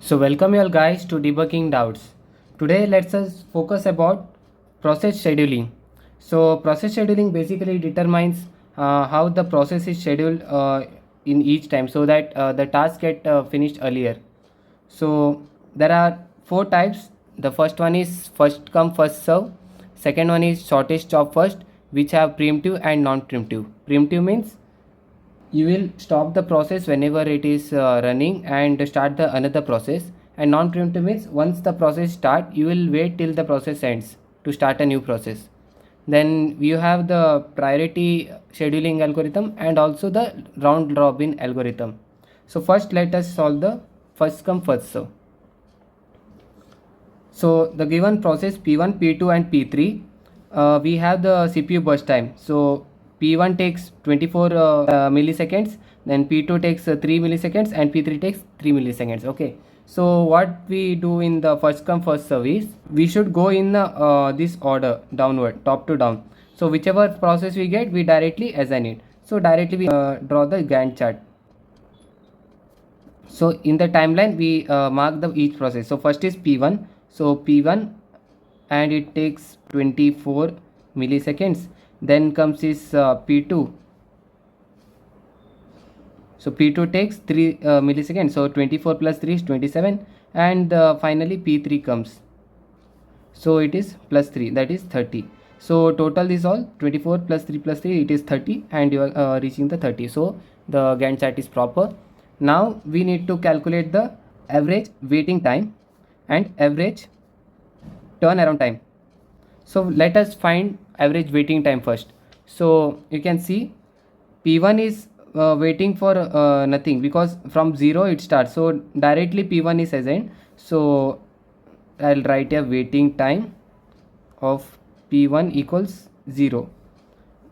So welcome you all guys to debugging doubts. Today let's us focus about process scheduling. So process scheduling basically determines how the process is scheduled in each time so that the task get finished earlier. So there are four types. The first one is first come first serve. Second one is shortest job first, which have preemptive and non-preemptive. Preemptive means you will stop the process whenever it is running and start the another process, and non-preemptive means once the process start you will wait till the process ends to start a new process. Then you have the priority scheduling algorithm and also the round robin algorithm. So first let us solve the first come first serve. So the given process P1, P2 and P3, we have the CPU burst time. So P1 takes 24 milliseconds, then P2 takes 3 milliseconds and P3 takes 3 milliseconds. Okay. So what we do in the first come first service, we should go in this order downward, top to down. So whichever process we get, we directly assign it. So directly we draw the Gantt chart. So in the timeline we mark the each process. So first is P1. So P1 and it takes 24 milliseconds. Then comes is P2. So P2 takes 3 milliseconds. So 24 plus 3 is 27. And finally P3 comes. So it is plus 3, that is 30. So total is all 24 plus 3 plus 3, it is 30, and you are reaching the 30. So the Gantt chart is proper. Now we need to calculate the average waiting time and average turnaround time. So let us find average waiting time first. So you can see P1 is waiting for nothing because from 0 it starts. So directly P1 is assigned. So I'll write a waiting time of P1 equals 0.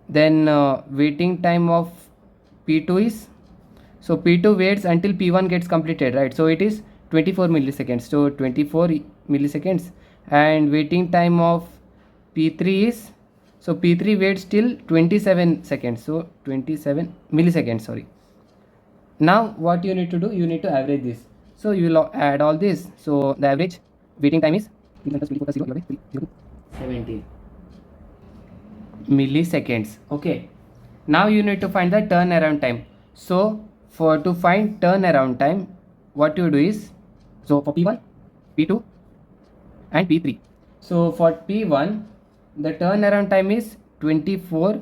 Then waiting time of P2 is, so P2 waits until P1 gets completed, right? So it is 24 milliseconds. So 24 milliseconds. And waiting time of P3 is, so P3 waits till 27 seconds. So 27 milliseconds, sorry. Now what you need to do, you need to average this. So you will add all this. So the average waiting time is 17 milliseconds. Okay. Now you need to find the turnaround time. So to find turnaround time, what you do is, so for P1, P2 and P3. So for P1, the turnaround time is 24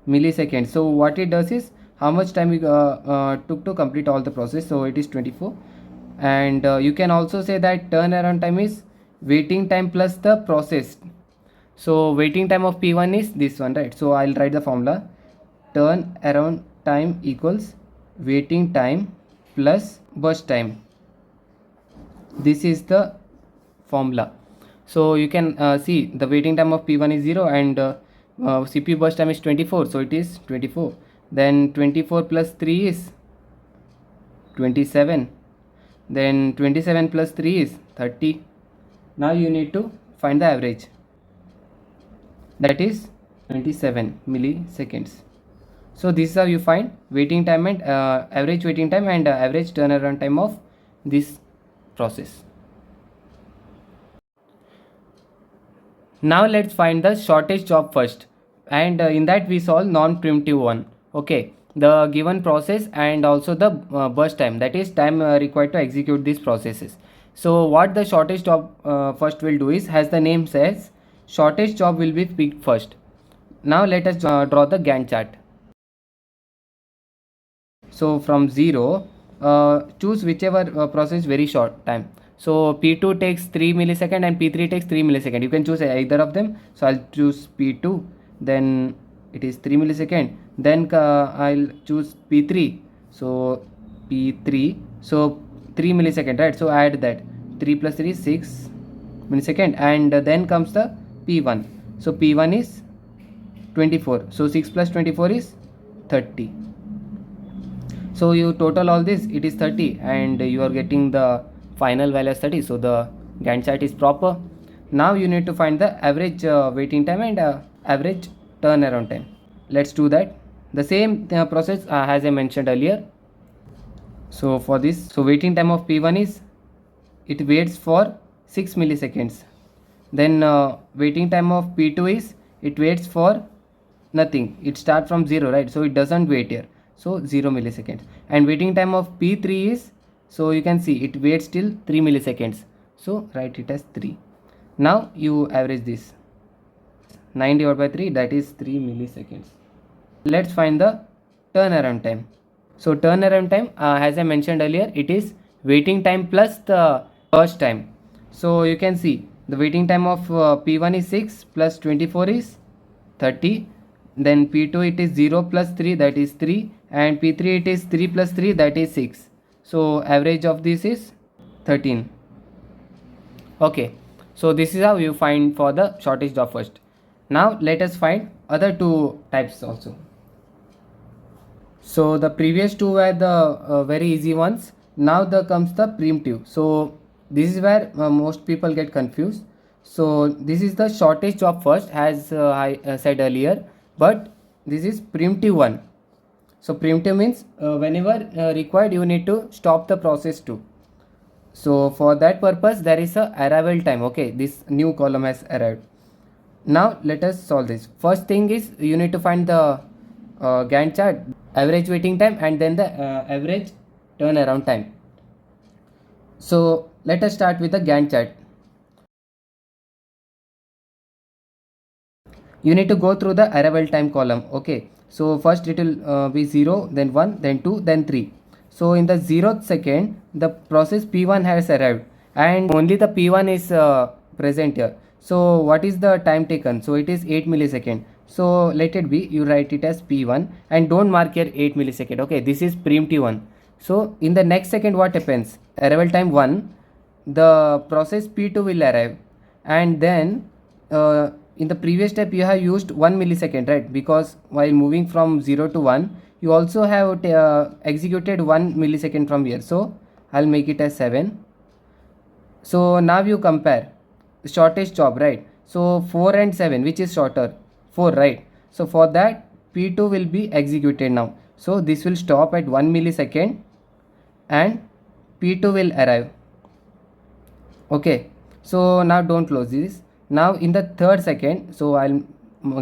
milliseconds. So what it does is how much time we took to complete all the process. So it is 24. And you can also say that turnaround time is waiting time plus the process. So waiting time of P1 is this one, right? So I'll write the formula. Turnaround time equals waiting time plus burst time. This is the formula. So you can see the waiting time of P1 is 0 and CPU burst time is 24. So it is 24. Then 24 plus 3 is 27. Then 27 plus 3 is 30. Now you need to find the average. That is 27 milliseconds. So this is how you find waiting time and average waiting time and average turnaround time of this process. Now let's find the shortest job first, and in that we solve non-preemptive one. Okay, the given process and also the burst time, that is time required to execute these processes. So what the shortest job first will do is, as the name says, shortest job will be picked first. Now let us draw the Gantt chart. So from 0, choose whichever process very short time. So P2 takes 3 millisecond and P3 takes 3 millisecond. You can choose either of them. So I'll choose P2. Then it is 3 millisecond. Then I'll choose P3. So P3. So 3 millisecond, right? So add that. 3 plus 3 is 6 millisecond. And then comes the P1. So P1 is 24. So 6 plus 24 is 30. So you total all this, it is 30, and you are getting the final value as 30. So the Gantt chart is proper. Now you need to find the average waiting time and average turnaround time. Let's do that. The same process as I mentioned earlier. So for this, so waiting time of P1 is it waits for 6 milliseconds. Then waiting time of P2 is, it waits for nothing, it starts from 0, right? So it doesn't wait here, so 0 milliseconds. And waiting time of P3 is, so you can see it waits till 3 milliseconds, so write it as 3. Now you average this, 9 divided by 3, that is 3 milliseconds. Let's find the turnaround time. So turnaround time, as I mentioned earlier, it is waiting time plus the burst time. So you can see the waiting time of P1 is 6 plus 24 is 30. Then P2 it is 0 plus 3, that is 3, and P3 it is 3 plus 3, that is 6. So average of this is 13. Okay, so this is how you find for the shortest job first. Now let us find other two types also. So the previous two were the very easy ones. Now there comes the preemptive. So this is where most people get confused. So this is the shortest job first, as I said earlier, but this is preemptive one. So preemptive means whenever required, you need to stop the process too. So for that purpose, there is a arrival time. Okay, this new column has arrived. Now let us solve this. First thing is you need to find the Gantt chart, average waiting time, and then the average turnaround time. So let us start with the Gantt chart. You need to go through the arrival time column. Okay, so first it will be 0, then 1, then 2, then 3. So in the 0th second, the process P1 has arrived, and only the P1 is present here. So what is the time taken? So it is 8 millisecond. So let it be, you write it as P1 and don't mark here 8 millisecond. Okay, this is preemptive one. So in the next second, what happens? Arrival time 1, the process P2 will arrive, and then in the previous step you have used 1 millisecond, right? Because while moving from 0 to 1, you also have executed 1 millisecond from here. So I'll make it as 7. So now you compare the shortest job, right? So 4 and 7, which is shorter? 4, right? So for that, P2 will be executed now. So this will stop at 1 millisecond and P2 will arrive. Okay, so now don't close this. Now in the third second, so I'll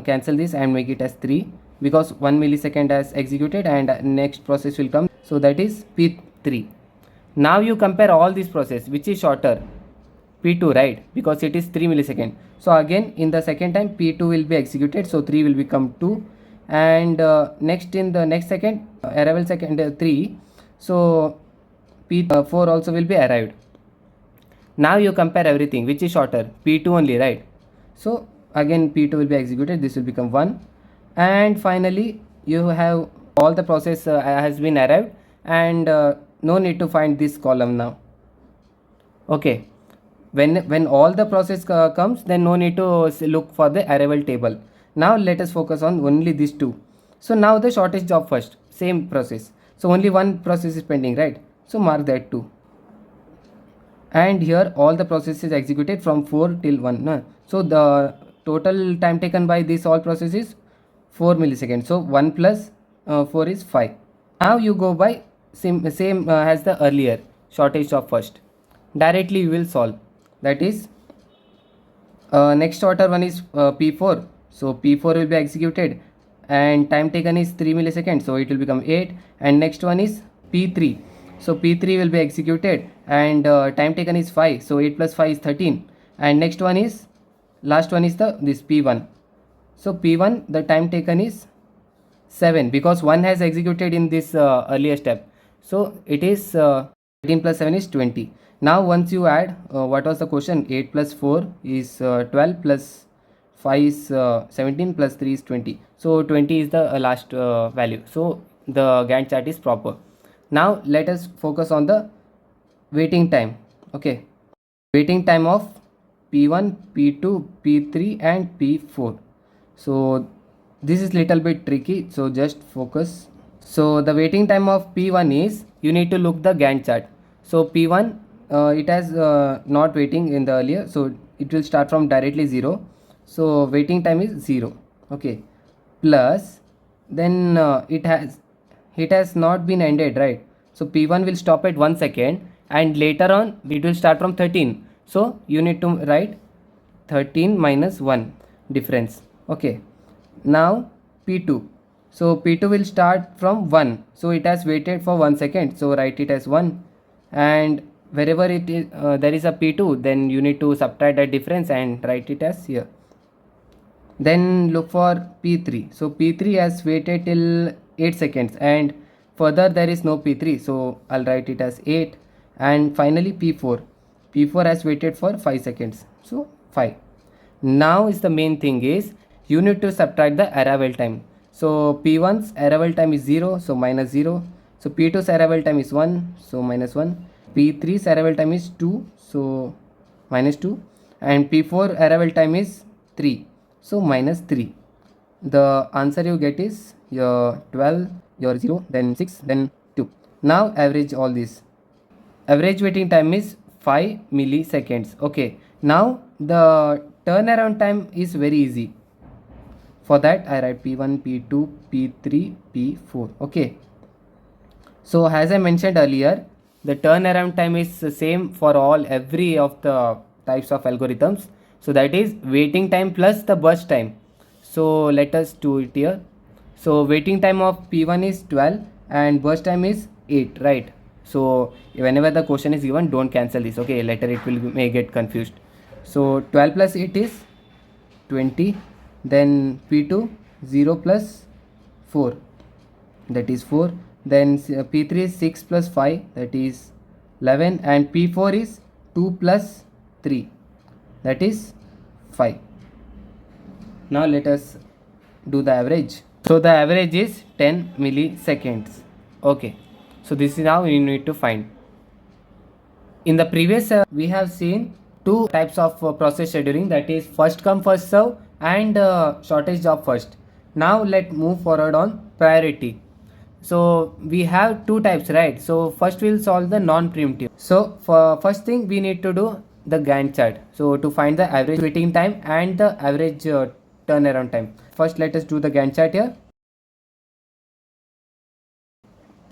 cancel this and make it as 3, because 1 millisecond has executed and next process will come. So that is P3. Now you compare all these process, which is shorter? P2, right? Because it is 3 millisecond. So again in the second time P2 will be executed, so 3 will become 2, and next in the next second, arrival second 3, so P4 also will be arrived. Now you compare everything, which is shorter? P2 only, right? So again P2 will be executed, this will become 1, and finally you have all the process has been arrived, and no need to find this column now. Okay, when all the process comes, then no need to look for the arrival table. Now let us focus on only these two. So now the shortest job first, same process. So only one process is pending, right? So mark that too. And here all the processes executed from 4 till 1. No? So the total time taken by this all processes 4 milliseconds. So 1 plus 4 is 5. Now you go by same as the earlier, shortest job first. Directly you will solve. That is next shorter one is P4. So P4 will be executed and time taken is 3 milliseconds. So it will become 8. And next one is P3. So P3 will be executed and time taken is 5. So 8 plus 5 is 13. And next one is, last one is this P1. So P1, the time taken is 7, because 1 has executed in this earlier step. So it is 13 plus 7 is 20. Now once you add, what was the question? 8 plus 4 is 12, plus 5 is 17, plus 3 is 20. So 20 is the last value. So the Gantt chart is proper. Now let us focus on the waiting time. Okay, waiting time of P1, P2, P3 and P4. So this is little bit tricky, so just focus. So the waiting time of P1 is, you need to look the Gantt chart. So P1, it has not waiting in the earlier, so it will start from directly 0. So waiting time is 0. Okay, plus then it has not been ended, right? So P1 will stop at 1 second and later on it will start from 13. So you need to write 13 minus 1 difference. Okay, now P2. So P2 will start from 1. So it has waited for 1 second. So write it as 1. And wherever it is there is a P2, then you need to subtract that difference and write it as here. Then look for P3. So P3 has waited till 8 seconds and further there is no P3. So I'll write it as 8. And finally P4. P4 has waited for 5 seconds. So 5. Now is the main thing is you need to subtract the arrival time. So P1's arrival time is 0. So minus 0. So P2's arrival time is 1. So minus 1. P3's arrival time is 2. So minus 2. And P4 arrival time is 3. So minus 3. The answer you get is your 12, your 0, then 6, then 2. Now average all this. Average waiting time is 5 milliseconds. Okay. Now the turnaround time is very easy. For that I write P1, P2, P3, P4. Okay. So as I mentioned earlier, the turnaround time is the same for every of the types of algorithms. So that is waiting time plus the burst time. So let us do it here. So waiting time of P1 is 12 and burst time is 8, right? So whenever the question is given, don't cancel this. Okay, later it may get confused. So 12 plus 8 is 20. Then P2 0 plus 4, that is 4. Then P3 is 6 plus 5, that is 11. And P4 is 2 plus 3, that is 5. Now let us do the average. So the average is 10 milliseconds. Okay, so this is how you need to find. In the previous we have seen two types of process scheduling, that is first come first serve and shortest job first. Now let's move forward on priority. So we have two types, right? So first we'll solve the non-preemptive. So for first thing we need to do the Gantt chart. So to find the average waiting time and the average turnaround time. First let us do the Gantt chart here.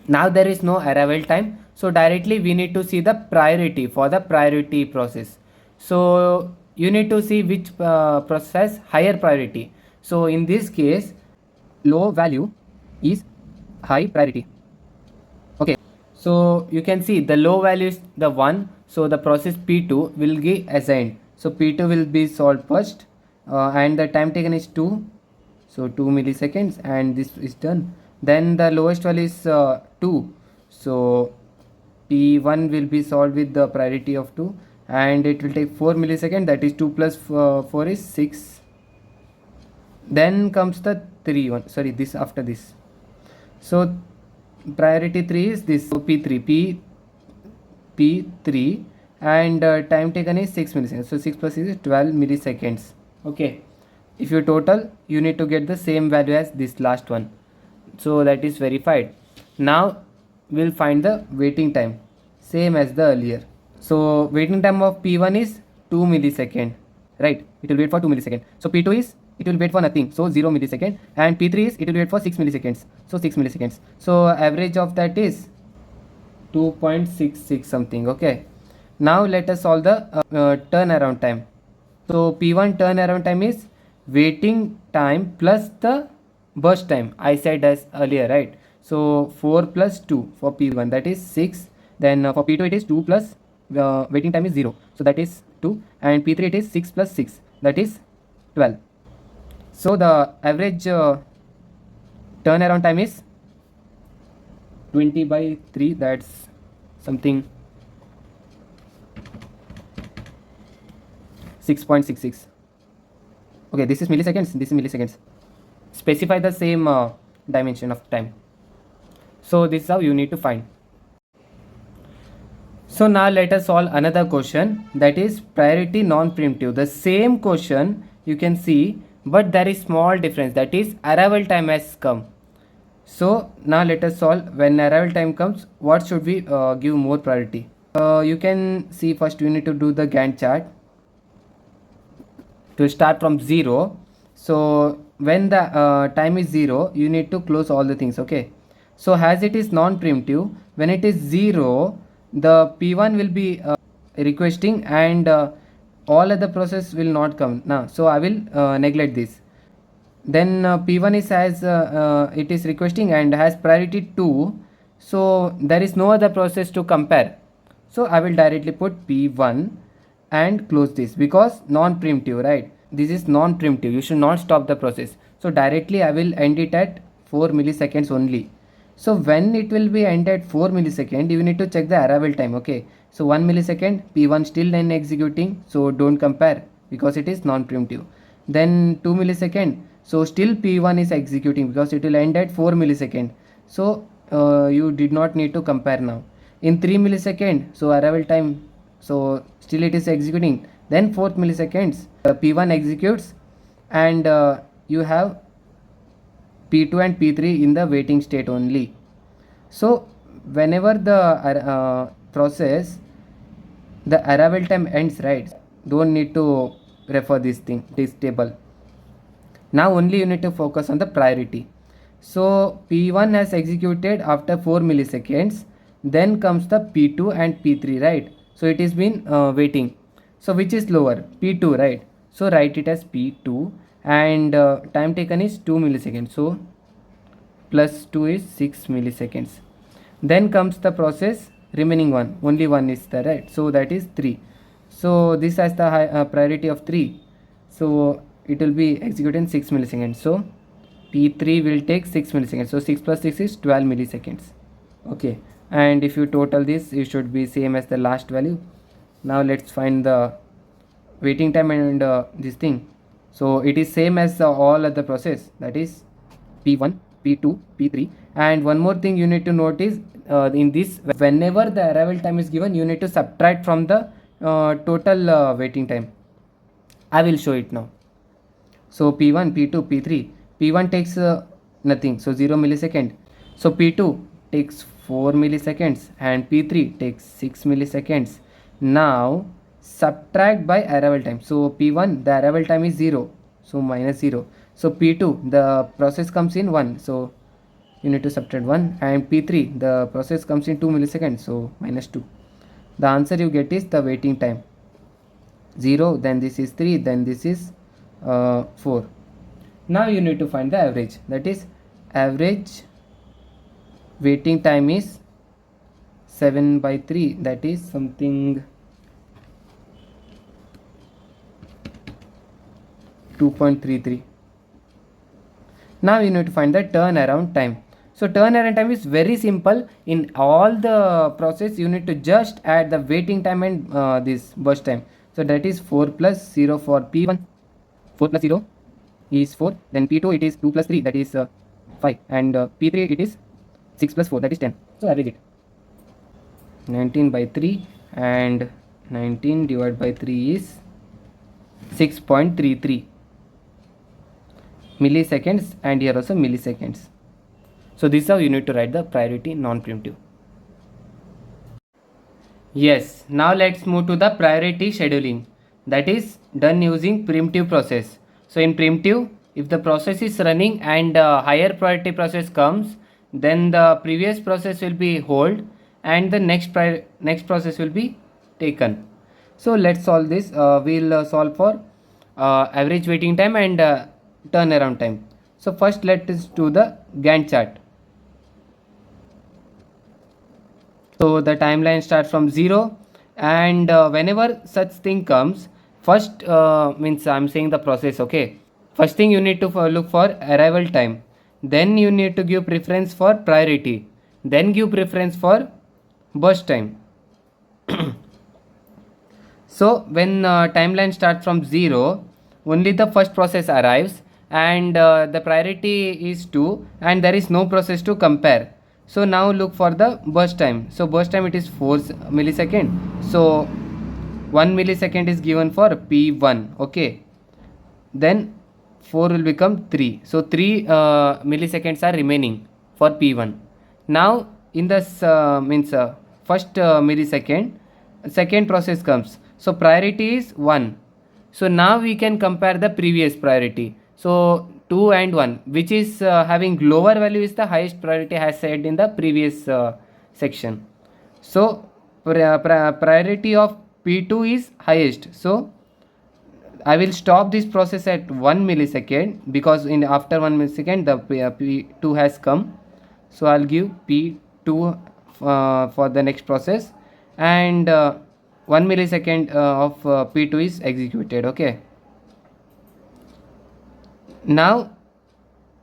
Now there is no arrival time. So directly we need to see the priority for the priority process. So you need to see which process higher priority. So in this case, low value is high priority. Okay, so you can see the low value is the 1. So the process P2 will get assigned. So P2 will be solved first and the time taken is 2. So 2 milliseconds and this is done. Then the lowest value is 2. So P1 will be solved with the priority of 2 and it will take 4 milliseconds, that is 2 plus 4 is 6. Then comes the 3 one, sorry, this after this. So priority 3 is this, so P3 and time taken is 6 milliseconds. So 6 plus 6 is 12 milliseconds. Okay, if you total you need to get the same value as this last one. So that is verified. Now we'll find the waiting time, same as the earlier. So waiting time of P1 is 2 millisecond, right? It will wait for 2 milliseconds. So P2 is, it will wait for nothing, so 0 millisecond. And P3 is, it will wait for 6 milliseconds, so 6 milliseconds. So average of that is 2.66 something. Okay, now let us solve the turnaround time. So P1 turnaround time is waiting time plus the burst time, I said as earlier, right? So 4 plus 2 for P1, that is 6. Then for P2 it is 2 plus waiting time is 0, so that is 2. And P3 it is 6 plus 6, that is 12. So the average turnaround time is 20 by 3, that's something 6.66. Okay, this is milliseconds, this is milliseconds. Specify the same dimension of time. So this is how you need to find. So now let us solve another question, that is priority non-preemptive. The same question you can see, but there is small difference, that is arrival time has come. So now let us solve. When arrival time comes, what should we give more priority? You can see first you need to do the Gantt chart to start from 0. So when the time is 0, you need to close all the things. Okay, so as it is non-preemptive, when it is 0, the P1 will be requesting, and all other process will not come now, so I will neglect this. Then P1 is it is requesting and has priority 2, so there is no other process to compare, so I will directly put P1 and close this, because non-preemptive, right? This is non-preemptive, you should not stop the process, so directly I will end it at 4 milliseconds only. So when it will be end at 4 milliseconds, you need to check the arrival time. Okay, so 1 millisecond, P1 still then executing, so don't compare because it is non-preemptive. Then 2 millisecond, so still P1 is executing because it will end at 4 millisecond, so you did not need to compare now. In 3 millisecond, so arrival time, so still it is executing. Then 4th milliseconds, P1 executes, and you have P2 and P3 in the waiting state only. So whenever the process, the arrival time ends, right? Don't need to refer this table. Now only you need to focus on the priority. So P1 has executed after 4 milliseconds, then comes the P2 and P3, right? So it is been waiting. So which is lower? P2, right? So write it as P2, and time taken is 2 milliseconds, so plus 2 is 6 milliseconds. Then comes the process remaining one, only one is there, right? So that is 3. So this has the priority of 3, so it will be executed in 6 milliseconds. So P3 will take 6 milliseconds, so 6 plus 6 is 12 milliseconds. Okay, and if you total this, it should be same as the last value. Now let's find the waiting time and this thing. So it is same as all other process, that is P1, P2, P3. And one more thing you need to notice, in this, whenever the arrival time is given, you need to subtract from the total waiting time. I will show it now. So P1, P2, P3, P1 takes nothing, so 0 millisecond. So P2 takes 4 milliseconds and P3 takes 6 milliseconds. Now subtract by arrival time. So P1, the arrival time is 0, so minus 0. So P2, the process comes in 1, so you need to subtract 1, and P3, the process comes in 2 milliseconds, so minus 2. The answer you get is the waiting time 0, then this is 3, then this is 4. Now you need to find the average, that is average waiting time is 7 by 3, that is something 2.33. Now you need to find the turnaround time. So turnaround time is very simple. In all the process, you need to just add the waiting time and this burst time. So that is 4 plus 0 for P1. 4 plus 0 is 4. Then P2 it is 2 plus 3, that is 5. And P3 it is 6 plus 4, that is 10. So average it. 19 by 3, and 19 divided by 3 is 6.33 milliseconds, and here also milliseconds. So this is how you need to write the priority non-preemptive. Yes, now let's move to the priority scheduling, that is done using preemptive process. So in preemptive, if the process is running and higher priority process comes, then the previous process will be hold and the next process will be taken. So let's solve this. We'll solve for average waiting time and turnaround time. So first let us do the Gantt chart. So the timeline starts from 0, and whenever such thing comes, first means I'm saying the process, okay. First thing you need to look for arrival time, then you need to give preference for priority, then give preference for burst time. So when timeline starts from 0, only the first process arrives, and the priority is 2, and there is no process to compare. So now look for the burst time. So burst time it is 4 millisecond. So 1 millisecond is given for P1, okay. Then 4 will become 3. So 3 milliseconds are remaining for P1. Now in this first millisecond, second process comes. So priority is 1. So now we can compare the previous priority. So 2 and 1, which is having lower value, is the highest priority, has said in the previous section. So priority of P2 is highest. So I will stop this process at 1 millisecond, because in after 1 millisecond the P2 has come. So I'll give P2 for the next process, and 1 millisecond of P2 is executed. Okay. Now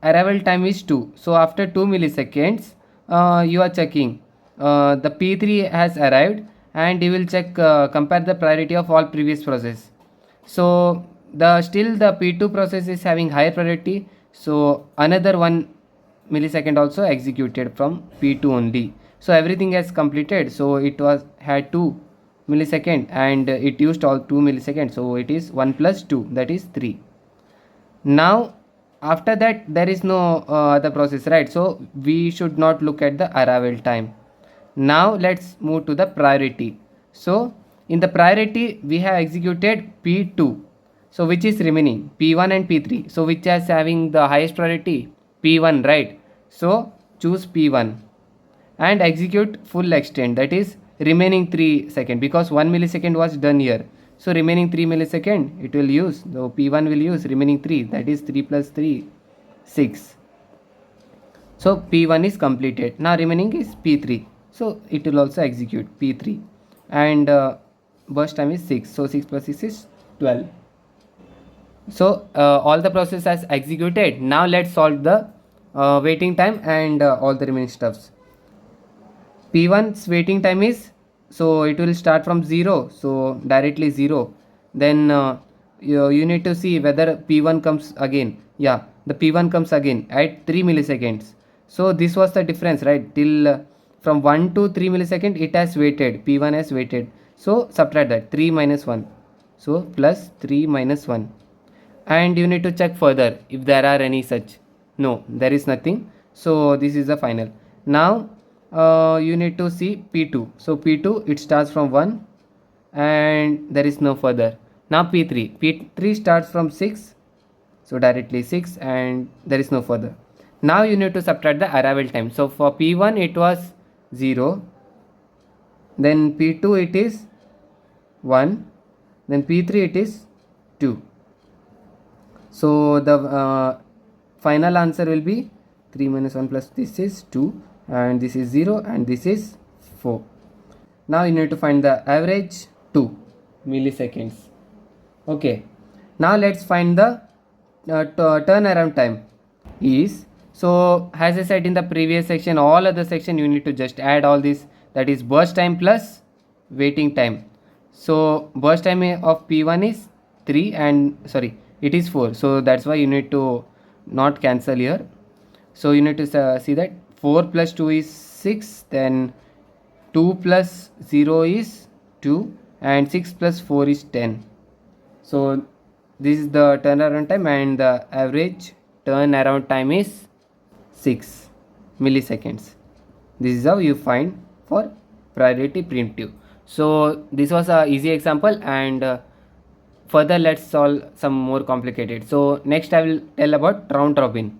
arrival time is 2. So after 2 milliseconds, you are checking the P3 has arrived, and you will check, compare the priority of all previous process. So still the P2 process is having higher priority, so another 1 millisecond also executed from P2 only. So everything has completed. So it had 2 millisecond, and it used all 2 milliseconds, so it is 1 plus 2, that is 3. Now after that there is no other process, right? So we should not look at the arrival time. Now let's move to the priority. So in the priority we have executed P2, so which is remaining P1 and P3. So which is having the highest priority? P1, right? So choose P1 and execute full extent, that is remaining 3 seconds, because 1 millisecond was done here. So remaining 3 millisecond it will use, so P1 will use remaining 3, that is 3 plus 3, 6. So P1 is completed. Now remaining is P3, so it will also execute P3, and burst time is 6. So 6 plus 6 is 12. So all the process has executed. Now let's solve the waiting time and all the remaining stuffs. P1's waiting time is, so it will start from 0, so directly 0. Then you need to see whether P1 comes again. Yeah, the P1 comes again at 3 milliseconds. So this was the difference, right? Till from 1 to 3 millisecond it has waited, P1 has waited. So subtract that, 3 minus 1. So plus 3 minus 1. And you need to check further if there are any such. No, there is nothing. So this is the final. Now you need to see P2. So P2 it starts from 1 and there is no further. Now P3 starts from 6, so directly 6 and there is no further. Now you need to subtract the arrival time. So for P1 it was 0, then P2 it is 1, then P3 it is 2. So the final answer will be 3 minus 1 plus this is 2, and this is 0 and this is 4. Now you need to find the average 2 milliseconds. Okay, now let's find the turnaround time is, so as I said in the previous section, all other section you need to just add all this, that is burst time plus waiting time. So burst time of P1 is 3 and sorry it is 4, so that's why you need to not cancel here. So you need to see that 4 plus 2 is 6, then 2 plus 0 is 2, and 6 plus 4 is 10. So this is the turnaround time, and the average turnaround time is 6 milliseconds. This is how you find for priority preemptive. So this was a easy example, and further let's solve some more complicated. So next I will tell about round robin.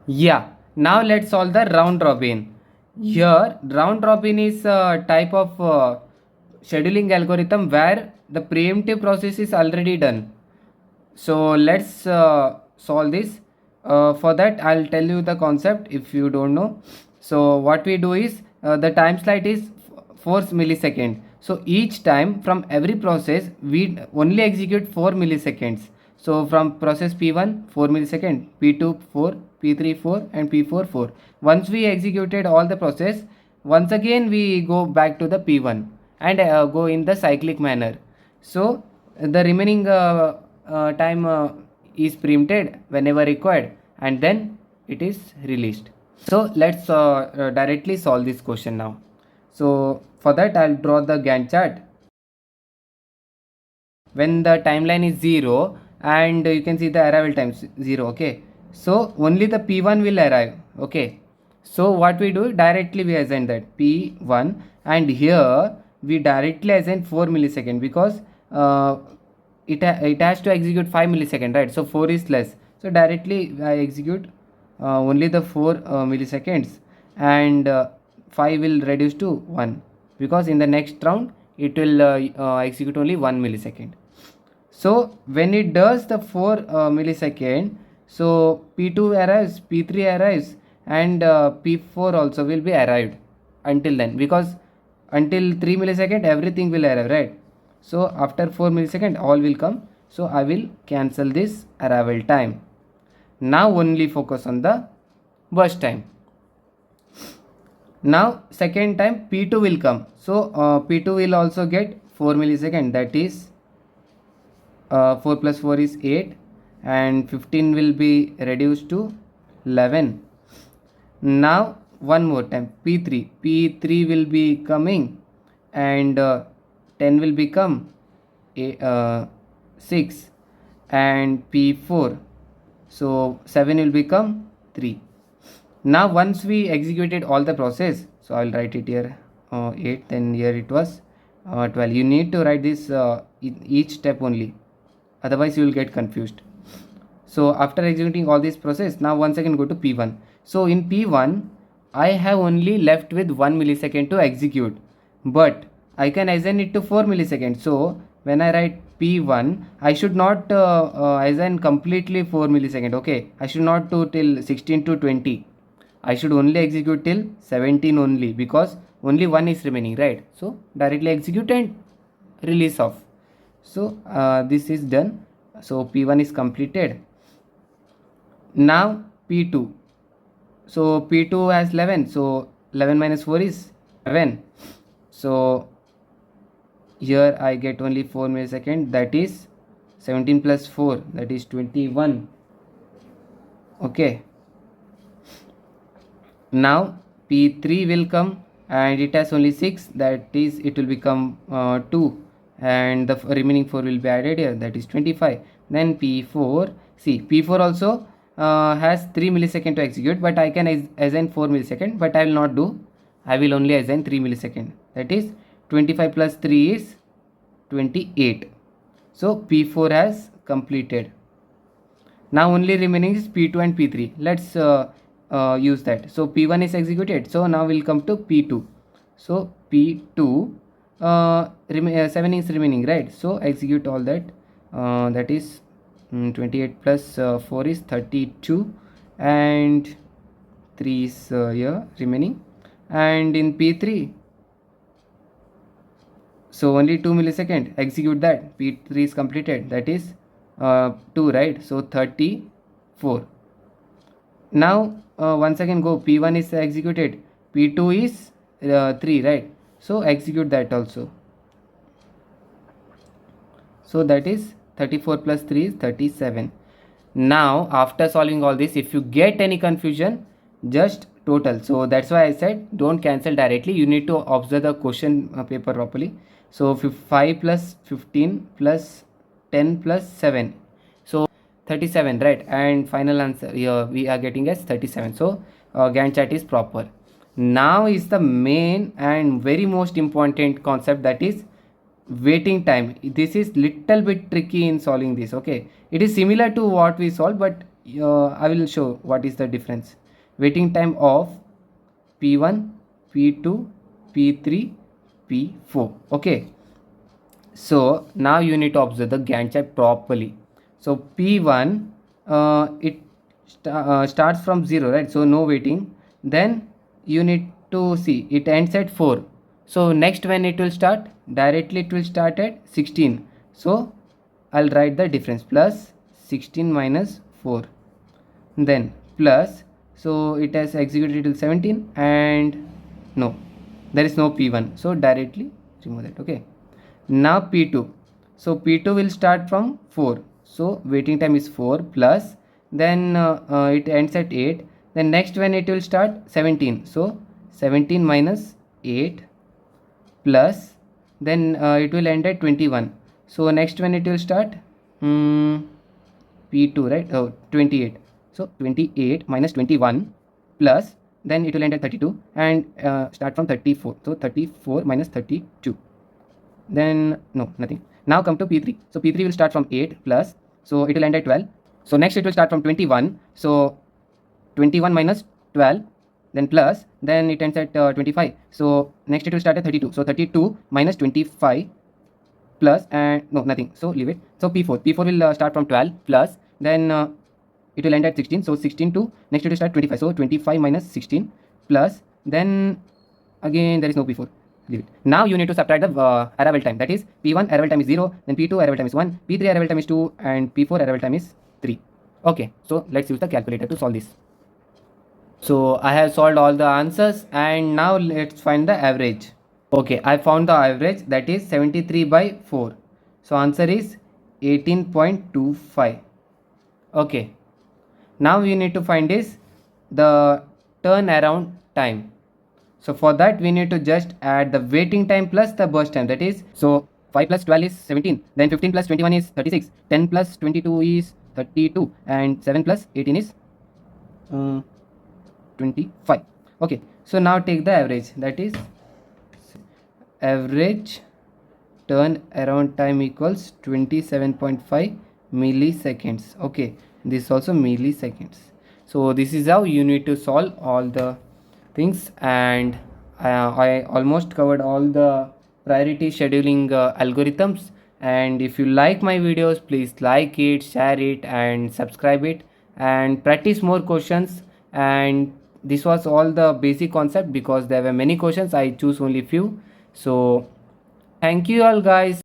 Yeah, now let's solve the round robin. Here round robin is a type of scheduling algorithm where the preemptive process is already done. So let's solve this. For that I'll tell you the concept if you don't know. So what we do is the time slide is 4 millisecond. So each time from every process we only execute 4 milliseconds. So from process P1 4 millisecond, P2 4, P3 4 and P4 4. Once we executed all the process, once again we go back to the P1 and go in the cyclic manner. So the remaining time is preempted whenever required, and then it is released. So let's directly solve this question now. So for that I'll draw the Gantt chart. When the timeline is 0 and you can see the arrival time 0, okay, so only the P1 will arrive. Okay, so what we do, directly we assign that P1, and here we directly assign 4 millisecond because it has to execute 5 millisecond, right? So 4 is less, so directly I execute only the 4 milliseconds, and 5 will reduce to 1. because in the next round it will execute only 1 millisecond. So when it does the 4 millisecond, so P2 arrives, P3 arrives, and P4 also will be arrived until then, because until 3 millisecond everything will arrive, right? So after 4 millisecond all will come. So I will cancel this arrival time. Now only focus on the burst time. Now second time P2 will come. So P2 will also get 4 millisecond, that is 4 plus 4 is 8, and 15 will be reduced to 11. Now one more time P3 will be coming, and 10 will become 6, and P4, so 7 will become 3. Now once we executed all the process, so I'll write it here 8, then here it was 12. You need to write this in each step only, otherwise you will get confused. So after executing all this process, now once again go to P1. So in P1 I have only left with 1 millisecond to execute, but I can assign it to 4 milliseconds. So when I write P1, I should not assign completely 4 millisecond. Okay, I should not do till 16 to 20. I should only execute till 17 only, because only 1 is remaining, right? So directly execute and release off. So this is done. So P1 is completed. Now P2. So P2 has 11. So 11 minus 4 is 7. So here I get only 4 milliseconds, that is 17 plus 4, that is 21. Okay. Now P3 will come, and it has only 6, that is it will become 2, and the remaining 4 will be added here, that is 25. Then P4, see P4 also has 3 milliseconds to execute, but I can assign 4 milliseconds, but I will not do. I will only assign 3 milliseconds, that is 25 plus 3 is 28. So P4 has completed. Now only remaining is P2 and P3. Let's use that. So P1 is executed. So now we'll come to P2. So P2 7 is remaining, right? So execute all that. That is 28 plus 4 is 32, and 3 is here remaining. And in P3, so only 2 millisecond, execute that. P3 is completed, that is 2, right? So 34. Now once again go, P1 is executed, P2 is 3, right? So execute that also. So that is 34 plus 3 is 37. Now after solving all this, if you get any confusion, just total. So that's why I said don't cancel directly, you need to observe the question paper properly. So 5 plus 15 plus 10 plus 7, so 37, right? And final answer here we are getting as 37. So Gantt chart is proper. Now is the main and very most important concept, that is waiting time. This is little bit tricky in solving this. Okay, it is similar to what we solved, but I will show what is the difference. Waiting time of P1, P2, P3, P4. Okay, so now you need to observe the Gantt chart properly. So P1 it starts from 0, right? So no waiting. Then you need to see it ends at 4. So next when it will start, directly it will start at 16. So I'll write the difference, plus 16 minus 4, then plus, so it has executed till 17, and no, there is no P1, so directly remove that. Okay, now P2. So P2 will start from 4, so waiting time is 4 plus, then it ends at 8. Then next when it will start, 17, so 17 minus 8 plus, then it will end at 21. So next when it will start, P2, right? Oh, 28. So 28 minus 21 plus, then it will end at 32, and start from 34. So 34 minus 32. Then no, nothing. Now come to P3. So P3 will start from 8 plus, so it will end at 12. So next it will start from 21. So 21 minus 12, then plus, then it ends at 25. So next it will start at 32. So 32 minus 25 plus, and no, nothing, so leave it. So p4 will start from 12 plus, then it will end at 16. So 16 to next it will start 25. So 25 minus 16 plus, then again there is no p4, leave it. Now you need to subtract the arrival time, that is p1 arrival time is 0, then p2 arrival time is 1, p3 arrival time is 2, and p4 arrival time is 3. Okay, so let's use the calculator to solve this. So I have solved all the answers, and now let's find the average. Okay, I found the average, that is 73 by 4. So answer is 18.25. Okay, now we need to find is the turnaround time. So for that we need to just add the waiting time plus the burst time, that is, so 5 plus 12 is 17, then 15 plus 21 is 36, 10 plus 22 is 32, and 7 plus 18 is 25. Okay, so now take the average, that is average turn around time equals 27.5 milliseconds. Okay, this also milliseconds. So this is how you need to solve all the things, and I almost covered all the priority scheduling algorithms. And if you like my videos, please like it, share it, and subscribe it, and practice more questions. And this was all the basic concept, because there were many questions, I choose only few. So thank you all guys.